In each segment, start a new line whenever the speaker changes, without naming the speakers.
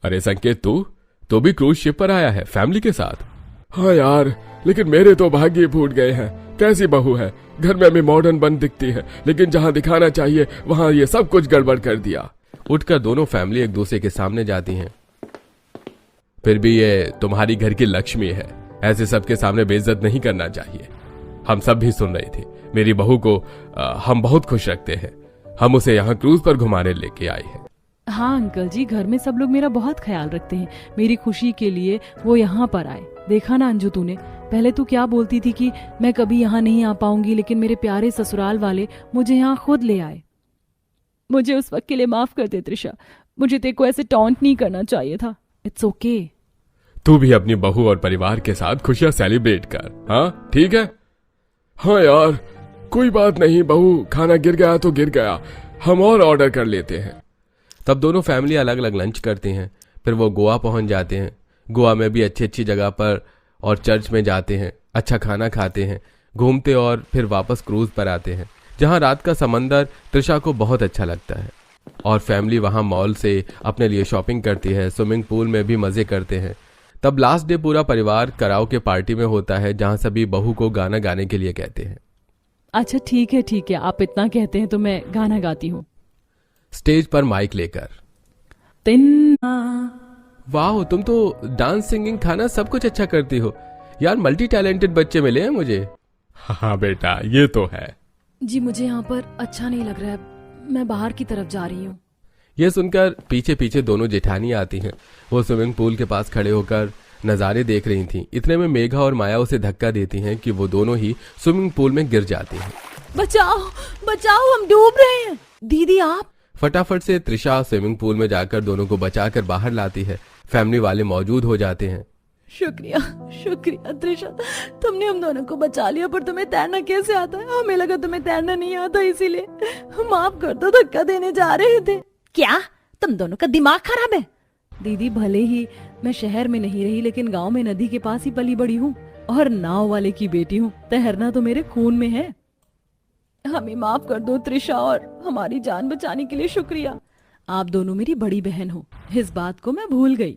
अरे संकेत, तू भी क्रूज शिप पर आया है फैमिली के साथ? हाँ यार, लेकिन मेरे तो भाग्य फूट गए हैं। कैसी बहू है, घर में भी मॉडर्न बन दिखती है, लेकिन जहाँ दिखाना चाहिए वहाँ ये सब कुछ गड़बड़ कर दिया। उठकर दोनों फैमिली एक दूसरे के सामने जाती हैं। फिर भी ये तुम्हारी घर की लक्ष्मी है, ऐसे सबके सामने बेइज्जत नहीं करना चाहिए। हम सब भी सुन रही थी। मेरी बहू को हम बहुत खुश रखते हैं। हम उसे यहाँ क्रूज पर घुमाने लेके आए हैं।
हाँ अंकल जी, घर में सब लोग मेरा बहुत ख्याल रखते हैं। मेरी खुशी के लिए वो यहाँ पर आए। देखा ना अंजू तूने, पहले तू क्या बोलती थी कि मैं कभी यहाँ नहीं आ पाऊंगी, लेकिन मेरे प्यारे ससुराल वाले मुझे यहाँ खुद ले आए। मुझे उस वक्त के लिए माफ कर दे त्रिशा, मुझे तेरे को ऐसे टॉन्ट नहीं करना चाहिए था। It's okay.
तू भी अपनी बहू और परिवार के साथ खुशियां सेलिब्रेट कर। हाँ ठीक है। हाँ यार, कोई बात नहीं बहू, खाना गिर गया तो गिर गया, हम और ऑर्डर कर लेते हैं। तब दोनों फैमिली अलग अलग लंच करती हैं। फिर वो गोवा पहुंच जाते हैं। गोवा में भी अच्छी अच्छी जगह पर और चर्च में जाते हैं, अच्छा खाना खाते हैं, घूमते और फिर वापस क्रूज पर आते हैं, जहां रात का समंदर त्रिशा को बहुत अच्छा लगता है। और फैमिली वहां मॉल से अपने लिए शॉपिंग करती है, स्विमिंग पूल में भी मजे करते हैं। तब लास्ट डे पूरा परिवार कराओके पार्टी में होता है, जहां सभी बहू को गाना गाने के लिए कहते हैं।
अच्छा ठीक है, आप इतना कहते हैं तो मैं गाना गाती हूँ।
स्टेज पर माइक लेकर, वाह तुम तो डांस, सिंगिंग, खाना सब कुछ अच्छा करती हो यार। मल्टी टैलेंटेड बच्चे मिले हैं मुझे। हाँ बेटा, ये तो है।
जी मुझे यहाँ पर अच्छा नहीं लग रहा है, मैं बाहर की तरफ जा रही हूँ।
यह सुनकर पीछे पीछे दोनों जेठानी आती हैं। वो स्विमिंग पूल के पास खड़े होकर नज़ारे देख रही थीं। इतने में मेघा और माया उसे धक्का देती हैं कि वो दोनों ही स्विमिंग पूल में गिर जाती हैं।
बचाओ बचाओ, हम डूब रहे हैं। दीदी आप।
फटाफट से त्रिशा स्विमिंग पूल में जाकर दोनों को बचाकर बाहर लाती है। फैमिली वाले मौजूद हो जाते हैं।
शुक्रिया शुक्रिया त्रिशा, तुमने हम दोनों को बचा लिया। पर तुम्हें तैरना कैसे आता है? हमें लगा तुम्हें तैरना नहीं आता, इसीलिए माफ कर दो, धक्का देने जा रहे थे।
क्या तुम दोनों का दिमाग खराब है?
दीदी भले ही मैं शहर में नहीं रही, लेकिन गांव में नदी के पास ही पली बड़ी हूँ और नाव वाले की बेटी हूँ। तैरना तो मेरे खून में है। हमें माफ कर दो त्रिशा, और हमारी जान बचाने के लिए शुक्रिया। आप दोनों मेरी बड़ी बहन हो, इस बात को मैं भूल गई।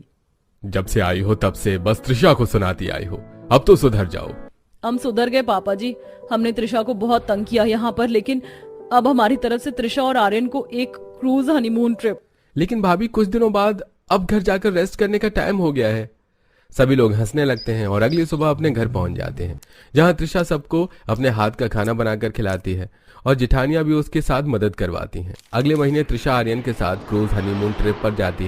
जब से आई हो तब से बस त्रिशा को सुनाती आई हो, अब तो सुधर जाओ।
हम सुधर गए पापा जी। हमने त्रिशा को बहुत तंग किया यहाँ पर, लेकिन अब हमारी तरफ से त्रिशा और आर्यन को एक क्रूज हनीमून ट्रिप।
लेकिन भाभी, कुछ दिनों बाद अब घर जाकर रेस्ट करने का टाइम हो गया है। सभी लोग हंसने लगते हैं और अगली सुबह अपने घर पहुंच जाते हैं, जहां त्रिशा सबको अपने हाथ का खाना बनाकर खिलाती है और जिठानियां भी उसके साथ मदद करवाती हैं। अगले महीने त्रिशा आर्यन के साथ क्रूज हनीमून ट्रिप पर जाती है।